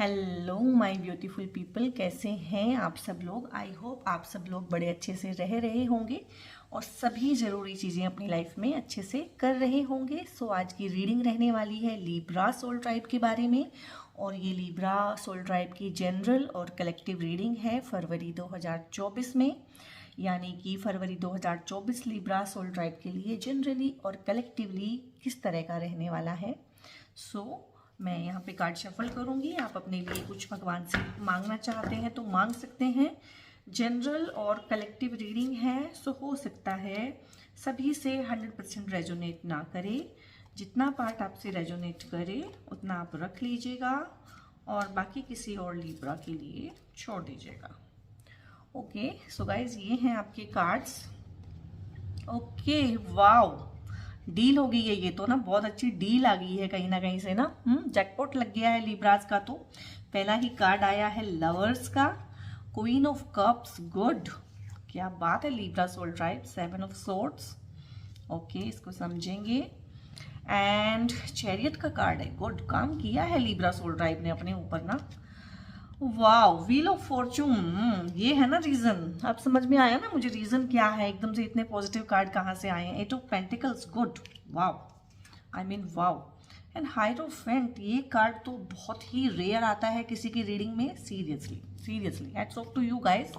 Hello my beautiful people, कैसे हैं आप सब लोग। आई होप आप सब लोग बड़े अच्छे से रह रहे होंगे और सभी ज़रूरी चीज़ें अपनी लाइफ में अच्छे से कर रहे होंगे। सो आज की रीडिंग रहने वाली है लिब्रा सोल ट्राइब के बारे में, और ये लिब्रा सोल ट्राइब की जनरल और कलेक्टिव रीडिंग है फरवरी 2024 में। यानी कि फरवरी 2024 लिब्रा सोल ट्राइब के लिए जनरली और कलेक्टिवली किस तरह का रहने वाला है। मैं यहाँ पे कार्ड शफल करूँगी। आप अपने लिए कुछ भगवान से मांगना चाहते हैं तो मांग सकते हैं। जनरल और कलेक्टिव रीडिंग है, सो हो सकता है सभी से 100% रेजोनेट ना करे। जितना पार्ट आपसे रेजोनेट करे उतना आप रख लीजिएगा और बाकी किसी और लिब्रा के लिए छोड़ दीजिएगा। ओके, सो गाइज ये हैं आपके कार्ड्स। ओके, वाओ, डील हो गई है ये तो ना, बहुत अच्छी डील आ गई है कहीं ना कहीं से ना। जैकपॉट लग गया है लिब्रास का। तो पहला ही कार्ड आया है लवर्स का, क्वीन ऑफ कप्स। गुड, क्या बात है Libra soul tribe. 7 of swords, okay, इसको समझेंगे। एंड चैरियट का कार्ड है। गुड, काम किया है लिब्रा सोल ट्राइब ने अपने ऊपर ना। वाओ, व्हील ऑफ फॉर्चून, ये है ना रीजन। अब समझ में आया ना मुझे रीजन क्या है, एकदम से इतने पॉजिटिव कार्ड कहाँ से आए हैं। 8 of pentacles, good, wow, I mean wow. And hierophant, ये कार्ड तो बहुत ही रेयर आता है किसी की रीडिंग में। Seriously hats off to you guys.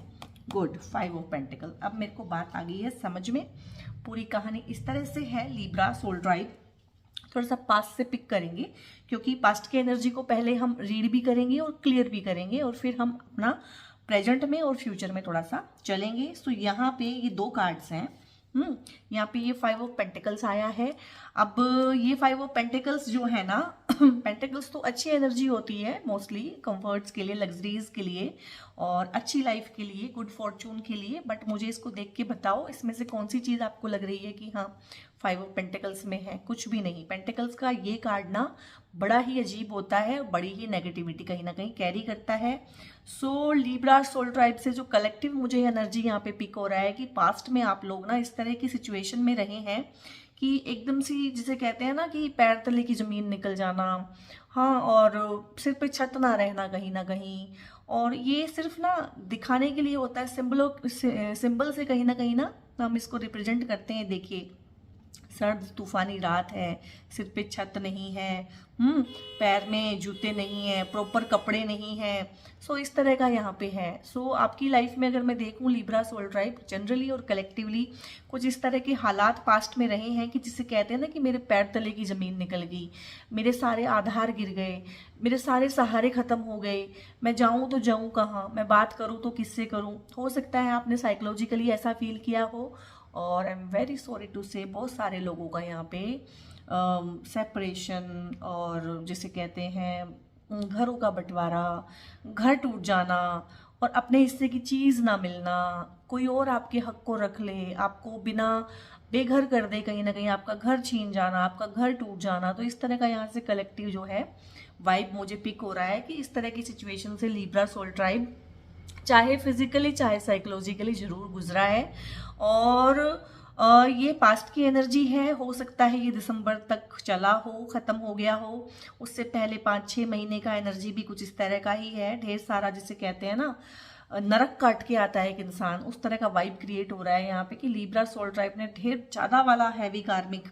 Good, 5 of pentacle. अब मेरे को बात आ गई है समझ में। पूरी कहानी इस तरह से है। लिब्रा सोल ट्राइब थोड़ा सा पास्ट से पिक करेंगे, क्योंकि पास्ट की एनर्जी को पहले हम रीड भी करेंगे और क्लियर भी करेंगे, और फिर हम अपना प्रेजेंट में और फ्यूचर में थोड़ा सा चलेंगे। सो यहाँ पे ये 2 कार्ड्स हैं। यहाँ पे ये 5 ऑफ पेंटिकल्स आया है। अब ये 5 ऑफ पेंटिकल्स जो है ना पेंटिकल्स तो अच्छी एनर्जी होती है मोस्टली कंफर्ट्स के लिए, लग्जरीज के लिए और अच्छी लाइफ के लिए, गुड फॉर्चून के लिए। बट मुझे इसको देख के बताओ इसमें से कौन सी चीज़ आपको लग रही है कि हाँ 5 ऑफ पेंटिकल्स में है। कुछ भी नहीं। पेंटिकल्स का ये कार्ड ना बड़ा ही अजीब होता है, बड़ी ही नेगेटिविटी कहीं ना कहीं कैरी करता है। सो लिब्रा सोल ट्राइब से जो कलेक्टिव मुझे एनर्जी यहाँ पे पिक हो रहा है कि पास्ट में आप लोग ना इस तरह की सिचुएशन में रहे हैं कि एकदम सी, जिसे कहते हैं ना कि पैर तले की जमीन निकल जाना, हाँ, और सिर पे छत ना रहना कहीं ना कहीं। और ये सिर्फ ना दिखाने के लिए होता है, सिंबल से कहीं ना हम इसको रिप्रेजेंट करते हैं। देखिए, सर्द तूफानी रात है, सिर पे छत नहीं है, पैर में जूते नहीं है, प्रॉपर कपड़े नहीं है। सो इस तरह का यहाँ पे है। सो आपकी लाइफ में अगर मैं देखूँ लिब्रा सोल ट्राइब जनरली और कलेक्टिवली कुछ इस तरह के हालात पास्ट में रहे हैं कि जिसे कहते हैं ना कि मेरे पैर तले की ज़मीन निकल गई, मेरे सारे आधार गिर गए, मेरे सारे सहारे ख़त्म हो गए, मैं जाऊँ तो जाऊँ कहाँ, मैं बात करूँ तो किससे करूँ। हो सकता है आपने साइकोलॉजिकली ऐसा फील किया हो, और I am very sorry to say बहुत सारे लोगों का यहाँ पे सेपरेशन, और जिसे कहते हैं घरों का बंटवारा, घर टूट जाना और अपने हिस्से की चीज़ ना मिलना, कोई और आपके हक को रख ले, आपको बिना बेघर कर दे, कहीं ना कहीं आपका घर छीन जाना, आपका घर टूट जाना। तो इस तरह का यहाँ से कलेक्टिव जो है वाइब मुझे पिक हो रहा है कि इस तरह की सिचुएशन से लिब्रा सोल ट्राइब चाहे फिजिकली चाहे साइकोलॉजिकली जरूर गुजरा है। और ये पास्ट की एनर्जी है। हो सकता है ये दिसंबर तक चला हो, ख़त्म हो गया हो। उससे पहले 5-6 महीने का एनर्जी भी कुछ इस तरह का ही है। ढेर सारा, जिसे कहते हैं ना नरक काट के आता है एक इंसान, उस तरह का वाइब क्रिएट हो रहा है यहाँ पे कि लिब्रा सोल ट्राइब ने ढेर ज़्यादा वाला हैवी कार्मिक,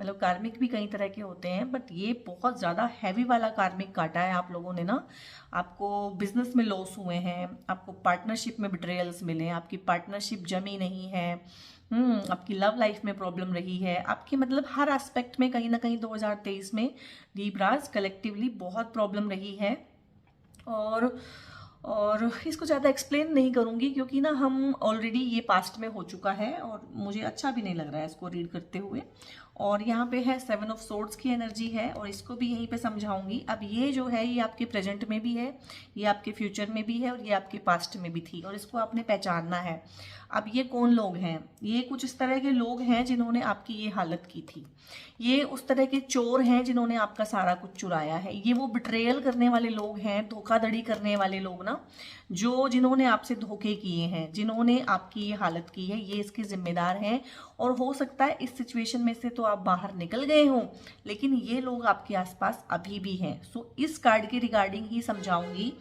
मतलब कार्मिक भी कई तरह के होते हैं, बट ये बहुत ज़्यादा हैवी वाला कार्मिक काटा है आप लोगों ने ना। आपको बिजनेस में लॉस हुए हैं, आपको पार्टनरशिप में बिट्रेयल्स मिले, आपकी पार्टनरशिप जमी नहीं है, आपकी लव लाइफ में प्रॉब्लम रही है, आपकी मतलब हर एस्पेक्ट में कहीं ना कहीं 2023 में लिब्रास कलेक्टिवली बहुत प्रॉब्लम रही है। और इसको ज़्यादा एक्सप्लेन नहीं करूँगी क्योंकि ना हम ऑलरेडी ये पास्ट में हो चुका है और मुझे अच्छा भी नहीं लग रहा है इसको रीड करते हुए। और यहाँ पे है 7 ऑफ सोर्ड्स की एनर्जी है और इसको भी यहीं पे समझाऊंगी। अब ये जो है ये आपके प्रेजेंट में भी है, ये आपके फ्यूचर में भी है और ये आपके पास्ट में भी थी, और इसको आपने पहचानना है। अब ये कौन लोग हैं? ये कुछ इस तरह के लोग हैं जिन्होंने आपकी ये हालत की थी। ये उस तरह के चोर हैं जिन्होंने आपका सारा कुछ चुराया है। ये वो बिट्रेयल करने वाले लोग हैं, धोखाधड़ी करने वाले लोग ना, जिन्होंने आपसे धोखे किए हैं, जिन्होंने आपकी ये हालत की है, ये इसके जिम्मेदार हैं। और हो सकता है इस सिचुएशन में से तो आप बाहर निकल गए हों, लेकिन ये लोग आपके आसपास अभी भी हैं। सो इस कार्ड के रिगार्डिंग ही समझाऊंगी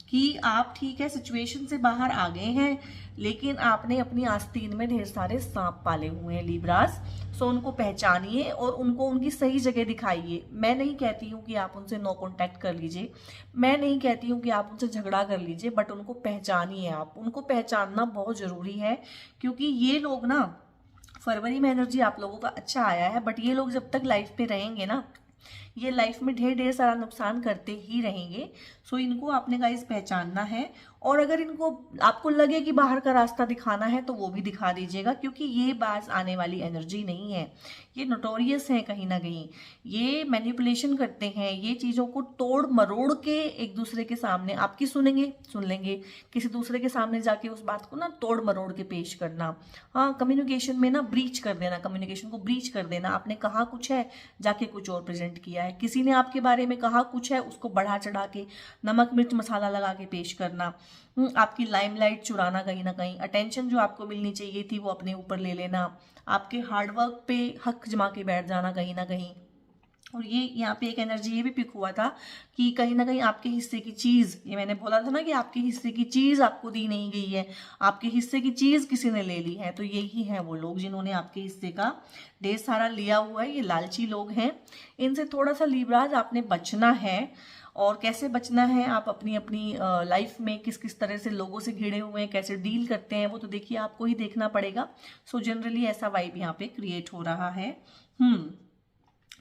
कि आप ठीक है सिचुएशन से बाहर आ गए हैं, लेकिन आपने अपनी आस्तीन में ढेर सारे सांप पाले हुए हैं लीब्रास। सो उनको पहचानिए और उनको उनकी सही जगह दिखाइए। मैं नहीं कहती हूँ कि आप उनसे नो कॉन्टैक्ट कर लीजिए, मैं नहीं कहती हूँ कि आप उनसे झगड़ा कर लीजिए, बट उनको पहचानिए। आप उनको पहचानना बहुत ज़रूरी है, क्योंकि ये लोग ना, फरवरी में एनर्जी आप लोगों का अच्छा आया है, बट ये लोग जब तक लाइफ पे रहेंगे ना, ये लाइफ में ढेर सारा नुकसान करते ही रहेंगे। सो इनको आपने गाइस पहचानना है, और अगर इनको आपको लगे कि बाहर का रास्ता दिखाना है तो वो भी दिखा दीजिएगा, क्योंकि ये बाज आने वाली एनर्जी नहीं है। ये नोटोरियस है कहीं ना कहीं, ये मैनिपुलेशन करते हैं, ये चीज़ों को तोड़ मरोड़ के एक दूसरे के सामने आपकी सुन लेंगे, किसी दूसरे के सामने जाके उस बात को ना तोड़ मरोड़ के पेश करना। हाँ, कम्युनिकेशन में ना ब्रीच कर देना, कम्युनिकेशन को ब्रीच कर देना। आपने कहा कुछ है, जाके कुछ और प्रेजेंट किया है। किसी ने आपके बारे में कहा कुछ है, उसको बढ़ा चढ़ा के नमक मिर्च मसाला लगा के पेश करना। आपकी लाइमलाइट चुराना, कहीं ना कहीं अटेंशन जो आपको मिलनी चाहिए थी वो अपने ऊपर ले लेना, आपके हार्डवर्क पे हक जमा के बैठ जाना कहीं ना कहीं। और ये यहाँ पे एक एनर्जी ये भी पिक हुआ था कि कहीं ना कहीं आपके हिस्से की चीज़, ये मैंने बोला था ना कि आपके हिस्से की चीज़ आपको दी नहीं गई है, आपके हिस्से की चीज़ किसी ने ले ली है। तो यही हैं वो लोग जिन्होंने आपके हिस्से का ढेर सारा लिया हुआ है। ये लालची लोग हैं, इनसे थोड़ा सा लीब्राज आपने बचना है। और कैसे बचना है, आप अपनी अपनी लाइफ में किस किस तरह से लोगों से घिरे हुए हैं, कैसे डील करते हैं, वो तो देखिए आपको ही देखना पड़ेगा। सो जनरली ऐसा वाइब यहाँ पे क्रिएट हो रहा है।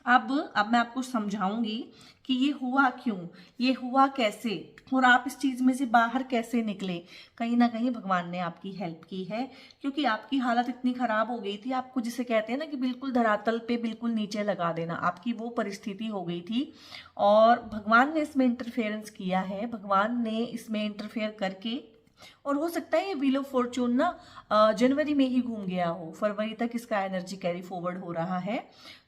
अब मैं आपको समझाऊंगी कि ये हुआ क्यों, ये हुआ कैसे, और आप इस चीज़ में से बाहर कैसे निकले। कहीं ना कहीं भगवान ने आपकी हेल्प की है, क्योंकि आपकी हालत इतनी ख़राब हो गई थी, आपको जिसे कहते हैं ना कि बिल्कुल धरातल पे बिल्कुल नीचे लगा देना, आपकी वो परिस्थिति हो गई थी। और भगवान ने इसमें इंटरफेरेंस किया है, भगवान ने इसमें इंटरफेयर करके, और हो सकता है ये व्हील ऑफ फॉर्चून ना जनवरी में ही घूम गया हो, फरवरी तक इसका एनर्जी कैरी फॉरवर्ड हो रहा है।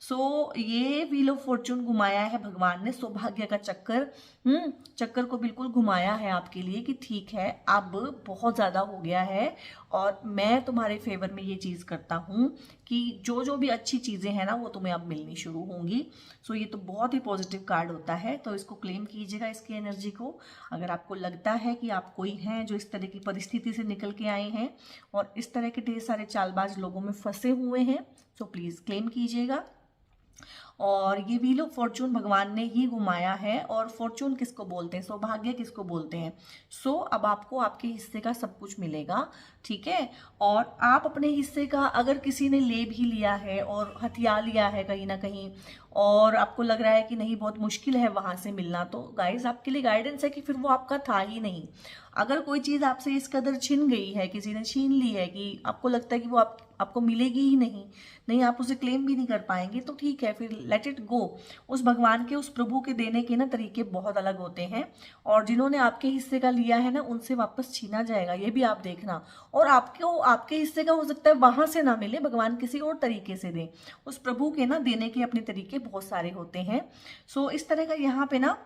सो ये व्हील ऑफ फॉर्चून घुमाया है भगवान ने, सौभाग्य का चक्कर को बिल्कुल घुमाया है आपके लिए कि ठीक है अब बहुत ज़्यादा हो गया है, और मैं तुम्हारे फेवर में ये चीज़ करता हूँ कि जो भी अच्छी चीज़ें हैं ना वो तुम्हें अब मिलनी शुरू होंगी। सो ये तो बहुत ही पॉजिटिव कार्ड होता है, तो इसको क्लेम कीजिएगा, इसकी एनर्जी को। अगर आपको लगता है कि आप कोई हैं जो इस तरह की परिस्थिति से निकल के आए हैं और इस तरह के ढेर सारे चालबाज लोगों में फंसे हुए हैं, तो प्लीज़ क्लेम कीजिएगा। और ये व्हील ऑफ फॉर्चून भगवान ने ही घुमाया है, और फॉर्चून किसको बोलते हैं, सौभाग्य किसको बोलते हैं। सो अब आपको आपके हिस्से का सब कुछ मिलेगा, ठीक है। और आप अपने हिस्से का अगर किसी ने ले भी लिया है और हथिया लिया है कहीं ना कहीं, और आपको लग रहा है कि नहीं बहुत मुश्किल है वहां से मिलना, तो गाइस आपके लिए गाइडेंस है कि फिर वो आपका था ही नहीं। अगर कोई चीज़ आपसे इस कदर छिन गई है, किसी ने छीन ली है कि आपको लगता है कि वो आपको मिलेगी ही नहीं, आप उसे क्लेम भी नहीं कर पाएंगे, तो ठीक है, फिर लेट इट गो। उस भगवान के, उस प्रभु के देने के ना तरीके बहुत अलग होते हैं, और जिन्होंने आपके हिस्से का लिया है ना उनसे वापस छीना जाएगा, ये भी आप देखना। और आपको आपके हिस्से का हो सकता है वहां से ना मिले, भगवान किसी और तरीके से दे। उस प्रभु के ना देने के अपने तरीके बहुत सारे होते हैं। सो इस तरह का यहाँ पे ना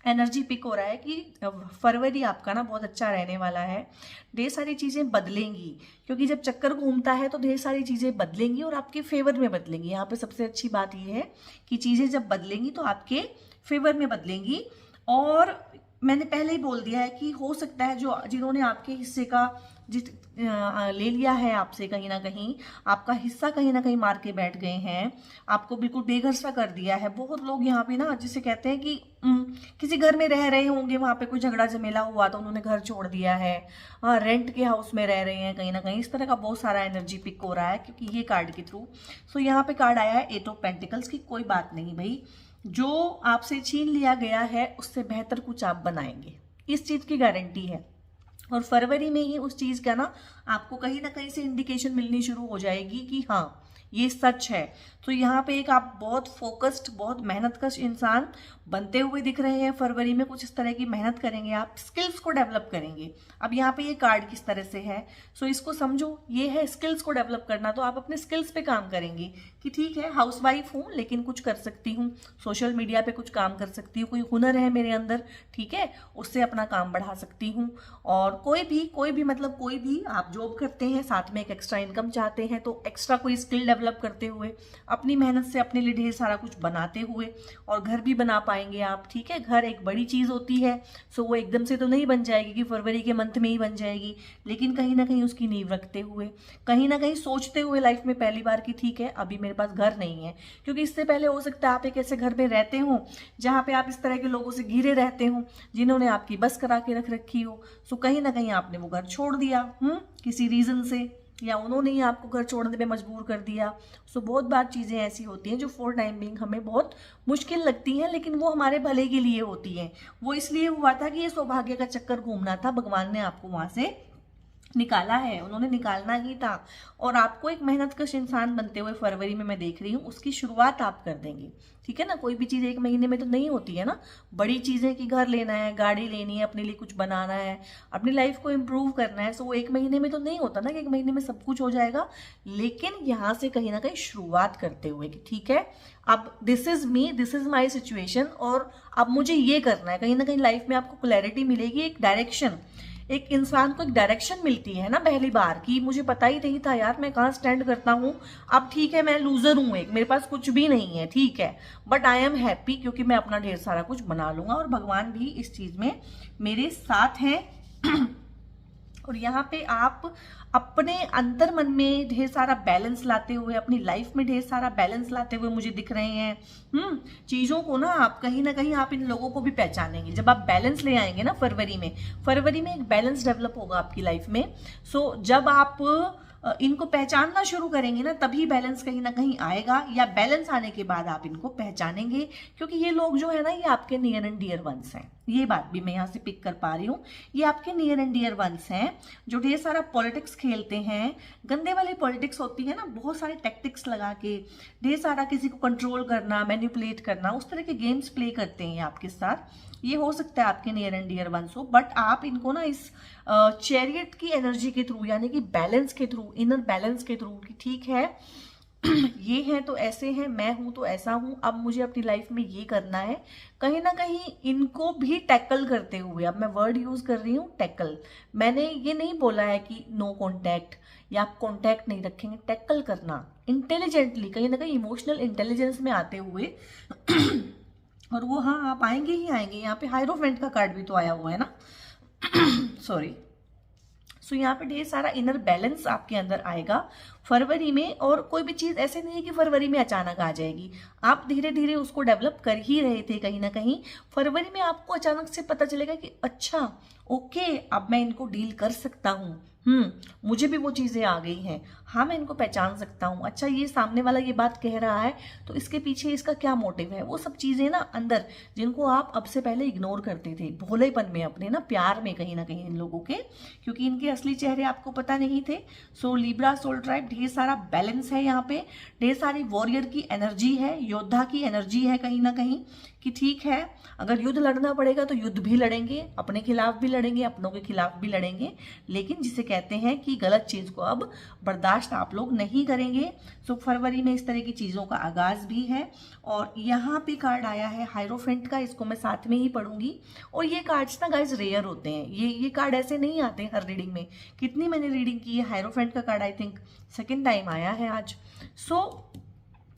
एनर्जी पिक हो रहा है कि फरवरी आपका ना बहुत अच्छा रहने वाला है। ढेर सारी चीज़ें बदलेंगी, क्योंकि जब चक्कर घूमता है तो ढेर सारी चीज़ें बदलेंगी और आपके फेवर में बदलेंगी। यहाँ पे सबसे अच्छी बात यह है कि चीज़ें जब बदलेंगी तो आपके फेवर में बदलेंगी। और मैंने पहले ही बोल दिया है कि हो सकता है जिन्होंने आपके हिस्से का ले लिया है आपसे, कहीं ना कहीं आपका हिस्सा कहीं ना कहीं मार के बैठ गए हैं, आपको बिल्कुल बेघर सा कर दिया है। बहुत लोग यहाँ पे ना जिसे कहते हैं कि किसी घर में रह रहे होंगे, वहाँ पे कोई झगड़ा झमेला हुआ तो उन्होंने घर छोड़ दिया है, रेंट के हाउस में रह रहे हैं कहीं ना कहीं। इस तरह का बहुत सारा एनर्जी पिक हो रहा है क्योंकि ये कार्ड के थ्रू। सो यहाँ पे कार्ड आया है 8 ऑफ पेंटिकल्स की। कोई बात नहीं भाई, जो आपसे छीन लिया गया है उससे बेहतर कुछ आप बनाएंगे, इस चीज़ की गारंटी है। और फरवरी में ही उस चीज़ का ना आपको कहीं ना कहीं से इंडिकेशन मिलनी शुरू हो जाएगी कि हाँ ये सच है। तो यहाँ पे एक आप बहुत फोकस्ड, बहुत मेहनतकश इंसान बनते हुए दिख रहे हैं। फरवरी में कुछ इस तरह की मेहनत करेंगे, आप स्किल्स को डेवलप करेंगे। अब यहाँ पे ये कार्ड किस तरह से है, सो इसको समझो, ये है स्किल्स को डेवलप करना। तो आप अपने स्किल्स पे काम करेंगे कि ठीक है, हाउसवाइफ हूँ लेकिन कुछ कर सकती हूँ, सोशल मीडिया पे कुछ काम कर सकती हूँ, कोई हुनर है मेरे अंदर, ठीक है, उससे अपना काम बढ़ा सकती हूँ। और कोई भी मतलब कोई भी आप जॉब करते हैं, साथ में एक एक्स्ट्रा इनकम चाहते हैं, तो एक्स्ट्रा कोई स्किल डेवलप करते हुए, अपनी मेहनत से अपने लिए ढेर सारा कुछ बनाते हुए, और घर भी बना पाएंगे आप, ठीक है। घर एक बड़ी चीज होती है, सो वो एकदम से तो नहीं बन जाएगी कि फरवरी के मंथ में ही बन जाएगी, लेकिन कहीं ना कहीं उसकी नींव रखते हुए, कहीं ना कहीं सोचते हुए लाइफ में पहली बार कि ठीक है अभी मेरे पास घर नहीं है। क्योंकि इससे पहले हो सकता है आप एक ऐसे घर में रहते हो जहां पे आप इस तरह के लोगों से घिरे रहते हो जिन्होंने आपकी बस करा के रख रखी हो। सो कहीं ना कहीं आपने वो घर छोड़ दिया किसी रीजन से, या उन्होंने ही आपको घर छोड़ने पे मजबूर कर दिया। सो बहुत बार चीज़ें ऐसी होती हैं जो फॉर टाइम बिंग हमें बहुत मुश्किल लगती हैं, लेकिन वो हमारे भले के लिए होती हैं। वो इसलिए हुआ था कि ये सौभाग्य का चक्कर घूमना था, भगवान ने आपको वहां से निकाला है, उन्होंने निकालना ही था। और आपको एक मेहनतकश इंसान बनते हुए फरवरी में मैं देख रही हूँ, उसकी शुरुआत आप कर देंगे, ठीक है ना। कोई भी चीज़ एक महीने में तो नहीं होती है ना। बड़ी चीज़ें कि घर लेना है, गाड़ी लेनी है, अपने लिए कुछ बनाना है, अपनी लाइफ को इम्प्रूव करना है, सो वो एक महीने में तो नहीं होता ना कि एक महीने में सब कुछ हो जाएगा। लेकिन यहाँ से कहीं ना कहीं शुरुआत करते हुए कि ठीक है अब this is me, this is my situation, और अब मुझे ये करना है। कहीं ना कहीं लाइफ में आपको क्लैरिटी मिलेगी, एक डायरेक्शन, एक इंसान को एक डायरेक्शन मिलती है ना पहली बार, कि मुझे पता ही नहीं था यार मैं कहाँ स्टैंड करता हूँ। अब ठीक है मैं लूजर हूँ, एक मेरे पास कुछ भी नहीं है, ठीक है, बट आई एम हैप्पी क्योंकि मैं अपना ढेर सारा कुछ बना लूंगा, और भगवान भी इस चीज में मेरे साथ हैं। और यहाँ पे आप अपने अंतर मन में ढेर सारा बैलेंस लाते हुए, अपनी लाइफ में ढेर सारा बैलेंस लाते हुए मुझे दिख रहे हैं। चीजों को ना आप कहीं ना कहीं आप इन लोगों को भी पहचानेंगे जब आप बैलेंस ले आएंगे ना। फरवरी में एक बैलेंस डेवलप होगा आपकी लाइफ में। सो जब आप इनको पहचानना शुरू करेंगे ना, तभी बैलेंस कहीं ना कहीं आएगा, या बैलेंस आने के बाद आप इनको पहचानेंगे। क्योंकि ये लोग जो है ना, ये आपके नियर एंड डियर वंस हैं। ये बात भी मैं यहाँ से पिक कर पा रही हूँ, ये आपके नियर एंड डियर वंस हैं जो ढेर सारा पॉलिटिक्स खेलते हैं। गंदे वाली पॉलिटिक्स होती है ना, बहुत सारे टैक्टिक्स लगा के ढेर सारा किसी को कंट्रोल करना, मैनिपुलेट करना, उस तरह के गेम्स प्ले करते हैं आपके साथ। ये हो सकता है आपके नियर एंड डियर वंस हो, बट आप इनको ना इस चैरियट की एनर्जी के थ्रू, यानी कि बैलेंस के थ्रू, इनर बैलेंस के थ्रू, कि ठीक है ये है तो ऐसे हैं, मैं हूं तो ऐसा हूं, अब मुझे अपनी लाइफ में ये करना है। कहीं ना कहीं इनको भी टैकल करते हुए, अब मैं वर्ड यूज कर रही हूँ टैकल, मैंने ये नहीं बोला है कि नो कॉन्टैक्ट या आप कॉन्टैक्ट नहीं रखेंगे, टैकल करना इंटेलिजेंटली, कहीं ना कहीं इमोशनल इंटेलिजेंस में आते हुए। और वो हाँ आप आएंगे ही आएंगे। यहाँ पे हायरोफेंट का कार्ड भी तो आया हुआ है ना सॉरी। सो यहाँ पे ढेर सारा इनर बैलेंस आपके अंदर आएगा फरवरी में। और कोई भी चीज ऐसे नहीं है कि फरवरी में अचानक आ जाएगी, आप धीरे धीरे उसको डेवलप कर ही रहे थे। कहीं ना कहीं फरवरी में आपको अचानक से पता चलेगा कि अच्छा ओके अब मैं इनको डील कर सकता हूँ, मुझे भी वो चीजें आ गई हैं, हाँ मैं इनको पहचान सकता हूँ। अच्छा ये सामने वाला ये बात कह रहा है तो इसके पीछे इसका क्या मोटिव है, वो सब चीजें ना अंदर, जिनको आप अब से पहले इग्नोर करते थे भोलेपन में, अपने ना प्यार में, कहीं ना कहीं इन लोगों के, क्योंकि इनके असली चेहरे आपको पता नहीं थे। सो लिब्रा सोल ट्राइब, ढेर सारा बैलेंस है यहाँ पे, ढेर सारी वॉरियर की एनर्जी है, योद्धा की एनर्जी है कहीं ना कहीं, कि ठीक है अगर युद्ध लड़ना पड़ेगा तो युद्ध भी लड़ेंगे, अपने खिलाफ भी लड़ेंगे, अपनों के खिलाफ भी लड़ेंगे, लेकिन जिसे कहते हैं कि गलत चीज को अब बर्दाश्त आप लोग नहीं करेंगे। सो फरवरी में इस तरह की चीजों का आगाज भी है। और यहाँ पे कार्ड आया है हायरोफेंट का, इसको मैं साथ में ही पढ़ूंगी। और ये कार्ड्स ना गाइस रेयर होते हैं, ये कार्ड ऐसे नहीं आते हर रीडिंग में। कितनी मैंने रीडिंग की है, हायरोफेंट का card I think second time आया है आज। सो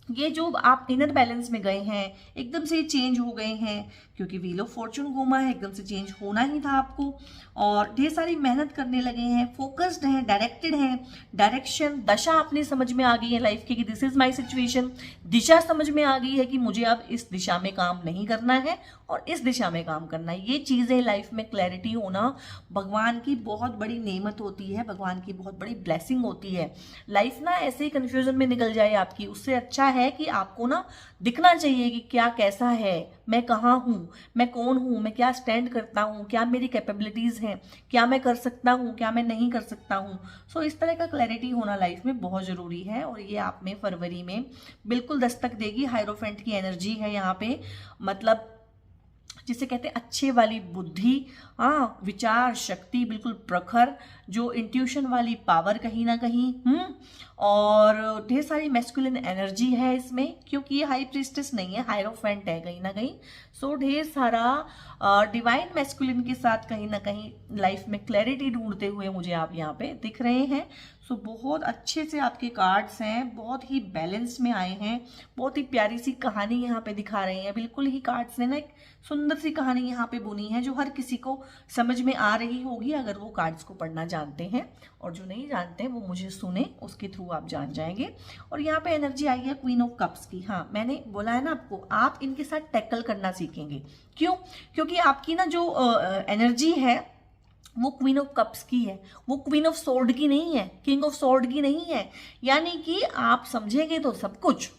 ये जो आप इनर बैलेंस में गए हैं, एकदम से चेंज हो गए हैं, क्योंकि व्हील ऑफ फॉर्चून घूमा है, एकदम से चेंज होना ही था आपको। और ढेर सारी मेहनत करने लगे हैं, फोकस्ड हैं, डायरेक्टेड हैं, डायरेक्शन, दशा अपनी समझ में आ गई है लाइफ की कि दिस इज माय सिचुएशन, दिशा समझ में आ गई है कि मुझे अब इस दिशा में काम नहीं करना है और इस दिशा में काम करना है। ये चीजें लाइफ में क्लैरिटी होना भगवान की बहुत बड़ी नेमत होती है, भगवान की बहुत बड़ी ब्लेसिंग होती है। लाइफ ना ऐसे ही कंफ्यूजन में निकल जाए आपकी, उससे अच्छा है कि आपको ना दिखना चाहिए कि क्या कैसा है, मैं कहाँ हूँ, हूँ, मैं कौन हूँ, मैं क्या स्टैंड करता हूँ, क्या मेरी कैपेबिलिटीज़ हैं, क्या मैं कर सकता हूँ, क्या मैं नहीं कर सकता हूँ। सो इस तरह का क्लैरिटी होना लाइफ में बहुत ज़रूरी है और ये आप में फरवरी में बिल्कुल दस्तक देगी। हायरोफेंट की एनर्जी है यहाँ पे, मतलब जिसे कहते हैं अच्छे वाली बुद्धि, हाँ, विचार शक्ति बिल्कुल प्रखर, जो इंट्यूशन वाली पावर कहीं ना कहीं, और ढेर सारी मैस्कुलिन एनर्जी है इसमें, क्योंकि ये हाई प्रीस्टेस नहीं है, हायरोफेंट है कहीं ना कहीं। सो ढेर सारा डिवाइन मैस्कुलिन के साथ कहीं ना कहीं लाइफ में क्लैरिटी ढूंढते हुए मुझे आप यहाँ पे दिख रहे हैं। सो बहुत अच्छे से आपके कार्ड्स हैं, बहुत ही बैलेंस में आए हैं, बहुत ही प्यारी सी कहानी यहाँ पे दिखा रहे हैं। बिल्कुल ही कार्ड्स ने ना एक सुंदर सी कहानी यहाँ पे बुनी है, जो हर किसी को समझ में आ रही होगी अगर वो कार्ड्स को पढ़ना जानते हैं, और जो नहीं जानते हैं वो मुझे सुने, उसके थ्रू आप जान जाएंगे। और यहाँ पे एनर्जी आई है क्वीन ऑफ कप्स की। हाँ, मैंने बोला है ना आपको, आप इनके साथ टैकल करना सीखेंगे। क्यों? क्योंकि आपकी ना जो एनर्जी है वो क्वीन ऑफ कप्स की है, वो क्वीन ऑफ सोर्ड की नहीं है, किंग ऑफ सोर्ड की नहीं है। यानी कि आप समझेंगे तो सब कुछ,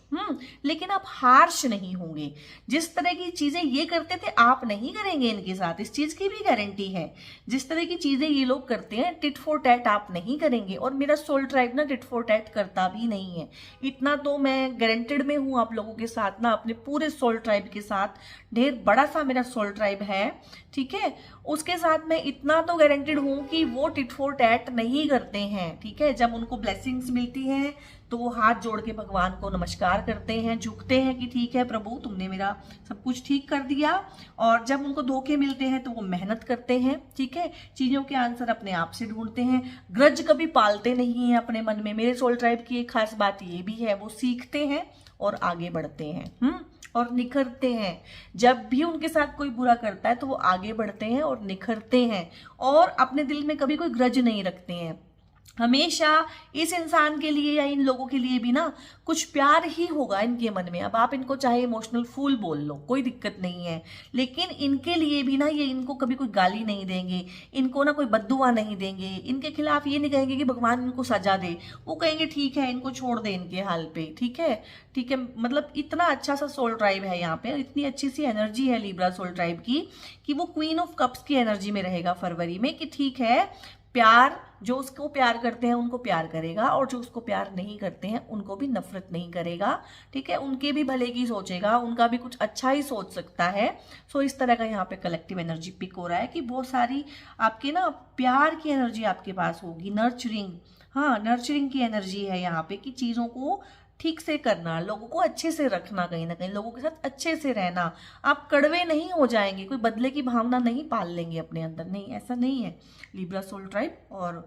लेकिन आप हार्श नहीं होंगे। जिस तरह की चीजें ये करते थे आप नहीं करेंगे इनके साथ, इस चीज की भी गारंटी है। जिस तरह की चीजें ये लोग करते हैं टिट फॉर टैट आप नहीं करेंगे, और मेरा सोल ट्राइब ना टिट फॉर टैट करता भी नहीं है। इतना तो मैं गारंटेड में हूं आप लोगों के साथ ना, अपने पूरे सोल ट्राइब के साथ, ढेर बड़ा सा मेरा सोल ट्राइब है, ठीक है, उसके साथ मैं इतना तो गारंटेड हूं कि वो टिट फॉर टैट नहीं करते हैं। ठीक है, जब उनको ब्लेसिंग्स मिलती हैं तो वो हाथ जोड़ के भगवान को नमस्कार करते हैं, झुकते हैं कि ठीक है प्रभु तुमने मेरा सब कुछ ठीक कर दिया। और जब उनको धोखे मिलते हैं तो वो मेहनत करते हैं, ठीक है, चीजों के आंसर अपने आप से ढूंढते हैं, ग्रज कभी पालते नहीं है अपने मन में। मेरे सोल ट्राइब की एक खास बात ये भी है, वो सीखते हैं और आगे बढ़ते हैं, और निखरते हैं। जब भी उनके साथ कोई बुरा करता है तो वो आगे बढ़ते हैं और निखरते हैं, और अपने दिल में कभी कोई ग्रज नहीं रखते हैं। हमेशा इस इंसान के लिए या इन लोगों के लिए भी ना कुछ प्यार ही होगा इनके मन में। अब आप इनको चाहे इमोशनल फूल बोल लो, कोई दिक्कत नहीं है, लेकिन इनके लिए भी ना ये इनको कभी कोई गाली नहीं देंगे, इनको ना कोई बद्दुआ नहीं देंगे, इनके खिलाफ ये नहीं कहेंगे कि भगवान इनको सजा दे। वो कहेंगे ठीक है इनको छोड़ दे इनके हाल पे, ठीक है, ठीक है। मतलब इतना अच्छा सा सोल ट्राइब है यहाँ पे, इतनी अच्छी सी एनर्जी है लिब्रा सोल ट्राइब की कि वो क्वीन ऑफ कप्स की एनर्जी में रहेगा फरवरी में, कि ठीक है प्यार, जो उसको प्यार करते हैं उनको प्यार करेगा, और जो उसको प्यार नहीं करते हैं उनको भी नफरत नहीं करेगा। ठीक है, उनके भी भले की सोचेगा, उनका भी कुछ अच्छा ही सोच सकता है। सो इस तरह का यहाँ पे कलेक्टिव एनर्जी पिक हो रहा है कि बहुत सारी आपके ना प्यार की एनर्जी आपके पास होगी, नर्चरिंग, हाँ नर्चरिंग की एनर्जी है यहाँ पे, कि चीज़ों को ठीक से करना, लोगों को अच्छे से रखना, कहीं ना कहीं लोगों के साथ अच्छे से रहना। आप कड़वे नहीं हो जाएंगे, कोई बदले की भावना नहीं पाल लेंगे अपने अंदर, नहीं, ऐसा नहीं है लिब्रा सोल ट्राइब। और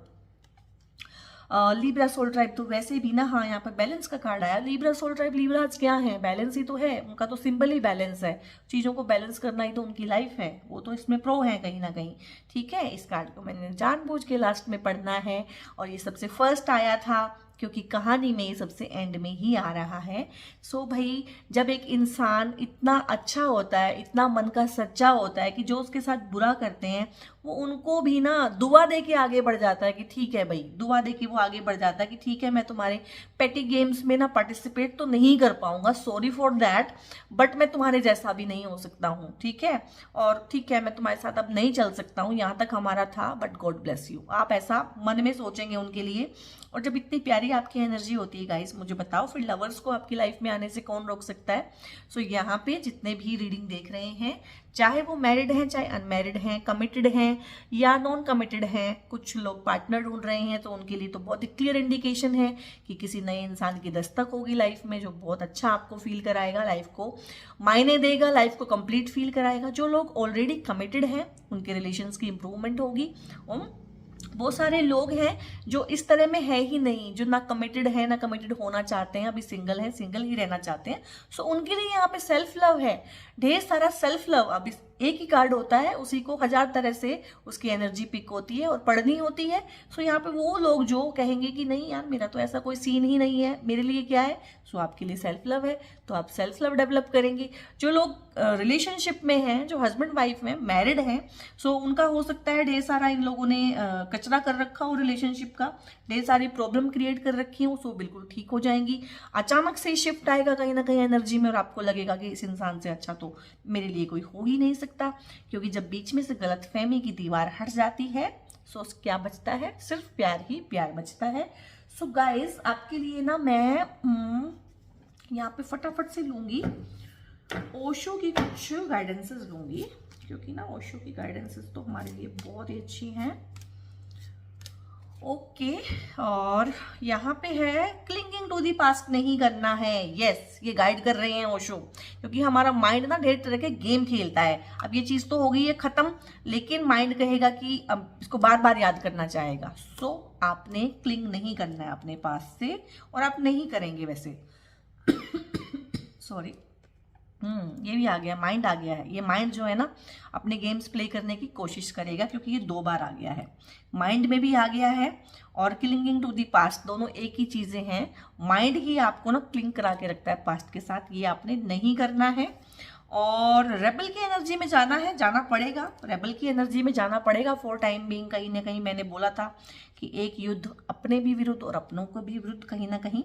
लिब्रा सोल ट्राइब तो वैसे भी ना, हाँ यहाँ पर बैलेंस का कार्ड आया। लिब्रा सोल ट्राइब, लिब्राज क्या है, बैलेंस ही तो है, उनका तो सिंबल ही बैलेंस है, चीज़ों को बैलेंस करना ही तो उनकी लाइफ है, वो तो इसमें प्रो है कहीं ना कहीं। ठीक है, इस कार्ड को मैंने जानबूझ के लास्ट में पढ़ना है, और ये सबसे फर्स्ट आया था क्योंकि कहानी में सबसे एंड में ही आ रहा है। सो भाई, जब एक इंसान इतना अच्छा होता है, इतना मन का सच्चा होता है, कि जो उसके साथ बुरा करते हैं वो उनको भी ना दुआ दे के आगे बढ़ जाता है, कि ठीक है भाई, दुआ दे के वो आगे बढ़ जाता है कि ठीक है मैं तुम्हारे पेटी गेम्स में ना पार्टिसिपेट तो नहीं कर पाऊंगा, सॉरी फॉर दैट, बट मैं तुम्हारे जैसा भी नहीं हो सकता हूँ, ठीक है, और ठीक है मैं तुम्हारे साथ अब नहीं चल सकता हूँ, यहाँ तक हमारा था, बट गॉड ब्लेस यू। आप ऐसा मन में सोचेंगे उनके लिए। और जब इतनी प्यारी आपकी एनर्जी होती है गाइस, मुझे बताओ फिर लवर्स को आपकी लाइफ में आने से कौन रोक सकता है। सो यहाँ पे जितने भी रीडिंग देख रहे हैं, चाहे वो मैरिड हैं चाहे अनमैरिड हैं, कमिटेड हैं या नॉन कमिटेड हैं, कुछ लोग पार्टनर ढूंढ रहे हैं, तो उनके लिए तो बहुत ही क्लियर इंडिकेशन है कि किसी नए इंसान की दस्तक होगी लाइफ में, जो बहुत अच्छा आपको फील कराएगा, लाइफ को मायने देगा, लाइफ को कंप्लीट फील कराएगा। जो लोग ऑलरेडी कमिटेड हैं उनके रिलेशंस की इंप्रूवमेंट होगी। बहुत सारे लोग हैं जो इस तरह में है ही नहीं, जो ना कमिटेड है ना कमिटेड होना चाहते हैं, अभी सिंगल है, सिंगल ही रहना चाहते हैं। सो उनके लिए यहाँ पे सेल्फ लव है, ढेर सारा सेल्फ लव। अब एक ही कार्ड होता है, उसी को 1000 तरह से उसकी एनर्जी पिक होती है और पढ़नी होती है। सो यहाँ पे वो लोग जो कहेंगे कि नहीं यार मेरा तो ऐसा कोई सीन ही नहीं है, मेरे लिए क्या है, सो आपके लिए सेल्फ लव है, तो आप सेल्फ लव डेवलप करेंगे। जो लोग रिलेशनशिप में हैं, जो हस्बैंड वाइफ में मैरिड हैं, सो उनका हो सकता है ढेर सारा इन लोगों ने कचरा कर रखा हो रिलेशनशिप का, ढेर सारी प्रॉब्लम क्रिएट कर रखी हो, सो बिल्कुल ठीक हो जाएंगी। अचानक से शिफ्ट आएगा कहीं ना कहीं एनर्जी में और आपको लगेगा कि इस इंसान से अच्छा तो मेरे लिए कोई हो ही नहीं सकता, क्योंकि जब बीच में से गलतफहमी की दीवार हट जाती है, सो क्या बचता है, सिर्फ प्यार ही प्यार बचता है। सो गाइज आपके लिए ना मैं यहाँ पे फटाफट से लूंगी ओशो की कुछ गाइडेंसेस लूंगी, क्योंकि ना ओशो की गाइडेंसेस तो हमारे लिए बहुत ही अच्छी हैं। ओके, और यहाँ पे है क्लिंगिंग टू दी पास्ट नहीं करना है। यस, ये गाइड कर रहे हैं ओशो, क्योंकि हमारा माइंड ना ढेर तरह के गेम खेलता है। अब ये चीज तो हो गई है खत्म, लेकिन माइंड कहेगा कि अब इसको बार बार याद करना चाहेगा। सो आपने क्लिंग नहीं करना है अपने पास से, और आप नहीं करेंगे वैसे। सॉरी, ये भी आ गया, माइंड आ गया है। ये माइंड जो है ना अपने गेम्स प्ले करने की कोशिश करेगा, क्योंकि ये 2 बार आ गया है, माइंड में भी आ गया है और क्लिंगिंग टू दी पास्ट, दोनों एक ही चीजें हैं। माइंड ही आपको ना क्लिंग करा के रखता है पास्ट के साथ, ये आपने नहीं करना है। और रेबल की एनर्जी में जाना है, जाना पड़ेगा, रेबल की एनर्जी में जाना पड़ेगा फॉर टाइम बीइंग। कहीं ना कहीं मैंने बोला था कि एक युद्ध अपने भी विरुद्ध और अपनों को भी विरुद्ध कहीं ना कहीं,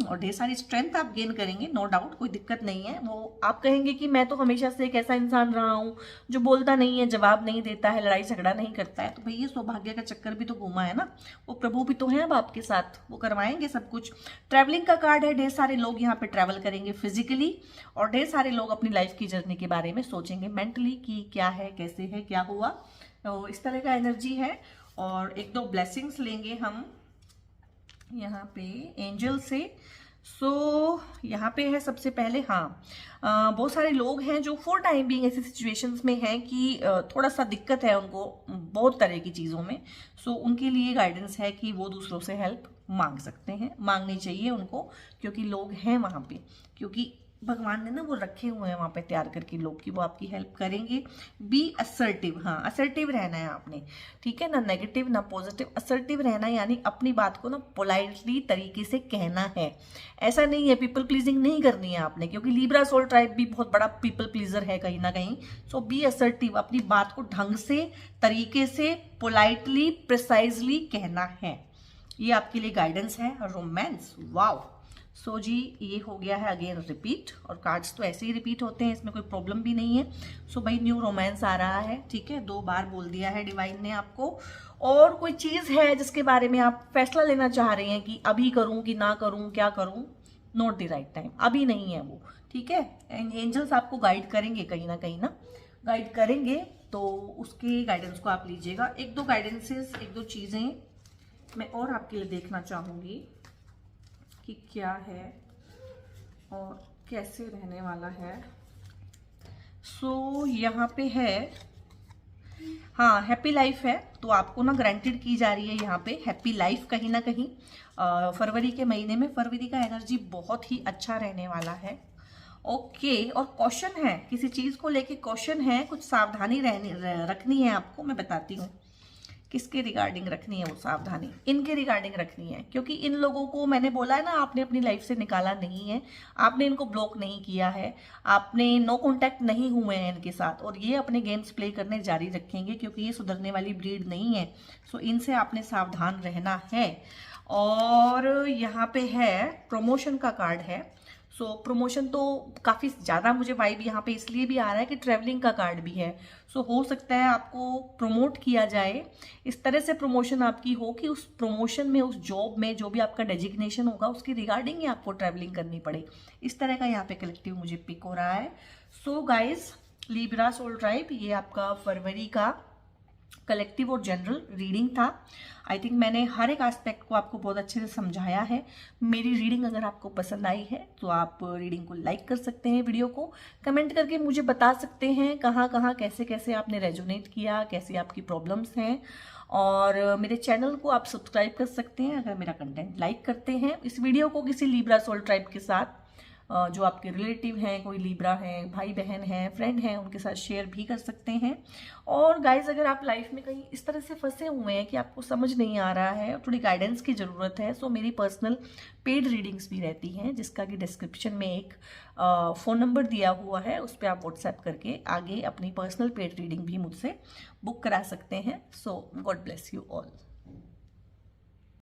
और ढेर सारी स्ट्रेंथ आप गेन करेंगे, नो डाउट, कोई दिक्कत नहीं है। वो आप कहेंगे कि मैं तो हमेशा से एक ऐसा इंसान रहा हूँ जो बोलता नहीं है, जवाब नहीं देता है, लड़ाई झगड़ा नहीं करता है, तो भाई ये सौभाग्य का चक्कर भी तो घूमा है ना, वो प्रभु भी तो है अब आपके साथ, वो करवाएंगे सब कुछ। ट्रैवलिंग का कार्ड है, ढेर सारे लोग यहाँ पे ट्रैवल करेंगे फिजिकली, और ढेर सारे लोग अपनी लाइफ की जर्नी के बारे में सोचेंगे मेंटली कि क्या है, कैसे है, क्या हुआ, तो इस तरह का एनर्जी है। और 1-2 ब्लेसिंग्स लेंगे हम यहाँ पे एंजल से। सो यहाँ पे है सबसे पहले, हाँ, बहुत सारे लोग हैं जो फॉर टाइम बीइंग ऐसी सिचुएशंस में हैं कि थोड़ा सा दिक्कत है उनको बहुत तरह की चीज़ों में। सो उनके लिए गाइडेंस है कि वो दूसरों से हेल्प मांग सकते हैं, मांगनी चाहिए उनको, क्योंकि लोग हैं वहाँ पे, क्योंकि भगवान ने ना वो रखे हुए हैं वहाँ पे तैयार करके लोग कि वो आपकी हेल्प करेंगे। बी असर्टिव, हाँ असर्टिव रहना है आपने, ठीक है ना, नेगेटिव ना पॉजिटिव, असर्टिव रहना है, यानी अपनी बात को ना पोलाइटली तरीके से कहना है। ऐसा नहीं है पीपल प्लीजिंग नहीं करनी है आपने, क्योंकि लिब्रा सोल ट्राइब भी बहुत बड़ा पीपल प्लीजर है कहीं ना कहीं। सो बी असर्टिव, अपनी बात को ढंग से, तरीके से, पोलाइटली, प्रिसाइजली कहना है, ये आपके लिए गाइडेंस है। रोमांस, वाओ, सो जी ये हो गया है अगेन रिपीट, और कार्ड्स तो ऐसे ही रिपीट होते हैं, इसमें कोई प्रॉब्लम भी नहीं है। सो भाई न्यू रोमांस आ रहा है, ठीक है, 2 बार बोल दिया है डिवाइन ने आपको। और कोई चीज़ है जिसके बारे में आप फैसला लेना चाह रहे हैं कि अभी करूं कि ना करूं, क्या करूं, नॉट द राइट टाइम, अभी नहीं है वो, ठीक है। एंजल्स आपको गाइड करेंगे कहीं ना गाइड करेंगे, तो उसके गाइडेंस को आप लीजिएगा। 1-2 गाइडेंसेस, 1-2 चीज़ें मैं और आपके लिए देखना चाहूँगी कि क्या है और कैसे रहने वाला है। सो यहाँ पे है, हाँ हैप्पी लाइफ है, तो आपको ना ग्रांटेड की जा रही है यहाँ पे हैप्पी लाइफ कहीं ना कहीं। फरवरी के महीने में, फरवरी का एनर्जी बहुत ही अच्छा रहने वाला है। ओके, और कॉशन है, किसी चीज़ को लेके कॉशन है, कुछ सावधानी रखनी है आपको। मैं बताती हूँ किसके रिगार्डिंग रखनी है वो सावधानी, इनके रिगार्डिंग रखनी है, क्योंकि इन लोगों को मैंने बोला है ना आपने अपनी लाइफ से निकाला नहीं है, आपने इनको ब्लॉक नहीं किया है, आपने नो कांटेक्ट नहीं हुए हैं इनके साथ, और ये अपने गेम्स प्ले करने जारी रखेंगे, क्योंकि ये सुधरने वाली ब्रीड नहीं है। सो इनसे आपने सावधान रहना है। और यहाँ पे है प्रमोशन का कार्ड है। सो प्रमोशन तो काफ़ी ज़्यादा मुझे वाइब यहाँ पे इसलिए भी आ रहा है कि ट्रैवलिंग का कार्ड भी है। सो हो सकता है आपको प्रमोट किया जाए, इस तरह से प्रमोशन आपकी हो कि उस प्रमोशन में, उस जॉब में जो भी आपका डेजिग्नेशन होगा उसकी रिगार्डिंग ही आपको ट्रैवलिंग करनी पड़े, इस तरह का यहाँ पे कलेक्टिव मुझे पिक हो रहा है। So guys, Libra soul tribe, ये आपका फरवरी का कलेक्टिव और जनरल रीडिंग था। आई थिंक मैंने हर एक एस्पेक्ट को आपको बहुत अच्छे से समझाया है। मेरी रीडिंग अगर आपको पसंद आई है तो आप रीडिंग को लाइक कर सकते हैं, वीडियो को कमेंट करके मुझे बता सकते हैं कहाँ कहाँ कैसे कैसे आपने रेजोनेट किया, कैसे आपकी प्रॉब्लम्स हैं। और मेरे चैनल को आप सब्सक्राइब कर सकते हैं अगर मेरा कंटेंट लाइक करते हैं। इस वीडियो को किसी लिब्रा सोल ट्राइब के साथ जो आपके रिलेटिव हैं, कोई लिब्रा हैं, भाई बहन हैं, फ्रेंड हैं, उनके साथ शेयर भी कर सकते हैं। और गाइज अगर आप लाइफ में कहीं इस तरह से फंसे हुए हैं कि आपको समझ नहीं आ रहा है, थोड़ी गाइडेंस की ज़रूरत है, सो मेरी पर्सनल पेड रीडिंग्स भी रहती हैं, जिसका कि डिस्क्रिप्शन में एक फ़ोन नंबर दिया हुआ है, उस पर आप व्हाट्सएप करके आगे अपनी पर्सनल पेड रीडिंग भी मुझसे बुक करा सकते हैं। सो गॉड ब्लेस यू ऑल।